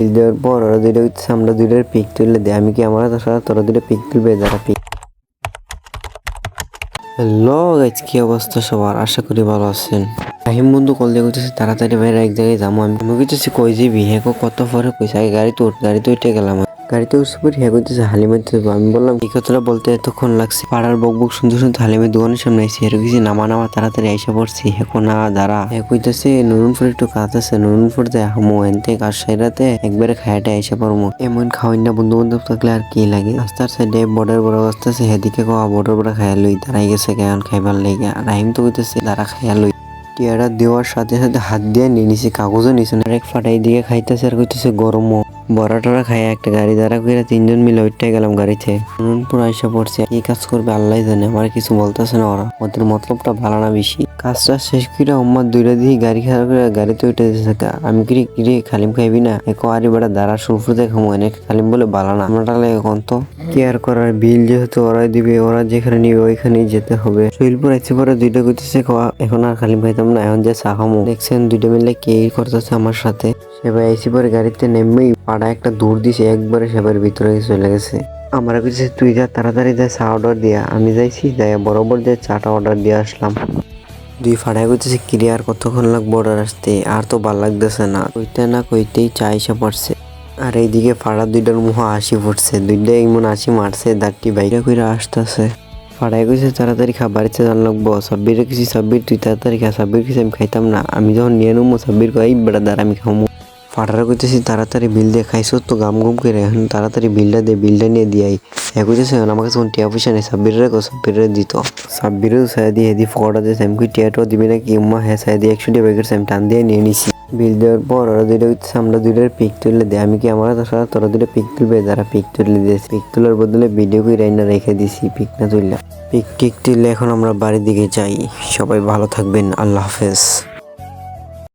বিল দেওয়ার পর ওরা দুইটা হচ্ছে আমরা দুইটার পিক তুলে দেয়। আমি কি আমার সাথে তোরা দুইটা পিক তুলবে যারা পিক। হ্যালো গাইস, কি অবস্থা সবার? আশা করি ভালো আছেন। রাহিম বন্ধু কল দিয়ে কইতেছে তাড়াতাড়ি বাইরে এক জায়গায় যাবো। আমি কইতেছি কই যাবি? হ্যাঁ কত পরে কইছে আগে গাড়িতে উঠে গেলাম। গাড়িতে উঠছে পরে হ্যাঁ কইতেছে হালিমের যাবো। আমি বললাম কি কথাটা বলতে এতক্ষণ লাগছে। পাড়ার বকবক শুনতে শুনতে হালিমের দোকানের সামনে আইসি। এর কিছু নামা তাড়াতাড়ি আইসা পড়ছি। এখন না দাঁড়া। হ্যাঁ কইতেছে নুরুনপুর একটু কাজ আছে, নুরুনপুর যায় হামো এনতে কাজ সাইরাতে একবারে খায়াটে আইসা পড়মু। এমন খাওয়াই না বন্ধু বান্ধব থাকলে আর কি লাগে। রাস্তার সাইডে বর্ডার বড় অবস্থা আছে, হেদিকে কোয়া বর্ডার বড় খাইয়া লই দাঁড়াই গেছে কেন খাইবার লেগে। রাহিম তো কইতেছে দাঁড়া খাইয়া লই। টিয়াটা দেওয়ার সাথে সাথে হাত দিয়ে নিয়ে নিছে, কাগজও নিছে না। এক ফাটাই দিয়ে খাইতেছে আর কইতেছে গরমও। বড়া টরা খাইয়া একটা গাড়ি দাঁড়া করে তিনজন মিলে উঠতে গেলাম গাড়িতে। পুরো আইসা পড়ছে। কি কাজ করবে আল্লাহ জানে, আমার কিছু বলতেছে না ওরা। ওদের মতলবটা ভালো না বেশি। কাজটা শেষ করে আমার দুইটা দিয়ে গাড়ি খারাপ করে গাড়িতে উঠে যেতে। আমি কিরে খালিম খাইবি না? এক আরি বেড়া দাঁড়া সুরফুতে খামো এনে। খালিম বলে বালা না। আমরা টালে এখন তো কেয়ার করার বিল যেহেতু ওরাই দিবে, ওরা যেখানে নিবে ওইখানেই যেতে হবে। শৈলপুর আইসে পরে দুইটা কইতেছে এখন আর খালিম খাইতাম না, এখন যে চা খামো। দেখছেন দুইটা মিলে কে করতেছে আমার সাথে। সেবার আইসি পরে গাড়িতে নেমেই পাড়া একটা দূর দিছে, একবারে সেবার ভিতরে চলে গেছে। আমার কাছে তুই যা তাড়াতাড়ি যা চা অর্ডার দিয়া। আমি যাইছি যাই বরাবর যে চাটা অর্ডার দিয়ে আসলাম। দুই ফাড়ায় কইতেছে কিরে আর কতক্ষণ লাগবে অর্ডার আসতে? আর তো ভাল লাগতেছে না। কইতে না কইতেই চা এসে পড়ছে। আর এইদিকে ফাড়া দুইটার মুখ হাসি ফুটছে, দুইটা এমন হাসি মারছে দাঁতটি বাইরে কইরা আসতেছে। ফাড়াই কইছে তাড়াতাড়ি খাবার ইচ্ছে জান লাগবো। সাব্বিরে কিছু সাব্বির তুই তাড়াতাড়ি খা। সাব্বির কিছু আমি খাইতাম না। আমি যখন নিয়ে নেবো সাব্বির কই বেড়া দাঁড়া আমি খামো। ফাটারা কইতেছি তাড়াতাড়ি বিল দিয়ে খাইছো তো গাম গুম করে, এখন তাড়াতাড়ি বিলটা দিয়ে বিলটা নিয়ে দিয়াই। হ্যাঁ কইতেছে আমার কাছে টিয়া পয়সা নেই। সাব্বিরে দিত। সাব্বিরেও চাই দিয়ে হেদি ফকটা দিয়েছে। আমি কই টিয়াটাও দিবি না কি? উম্মা হ্যাঁ চাই দিয়ে 100 টাকা বের করছে। আমি টান দিয়ে নিয়ে নিছি। বিল দেওয়ার পর ওরা দুইটা হচ্ছে আমরা দুইটার পিক তুলে দেয়। আমি কি আমার সাথে তোরা দুইটা পিক তুলবে যারা পিক তুলে দিয়েছে। পিক তোলার বদলে ভিডিও করে রাইনা রেখে দিছি, পিক না তুললা। পিক টিক তুললে এখন আমরা বাড়ির দিকে যাই। সবাই ভালো থাকবেন, আল্লাহ হাফেজ।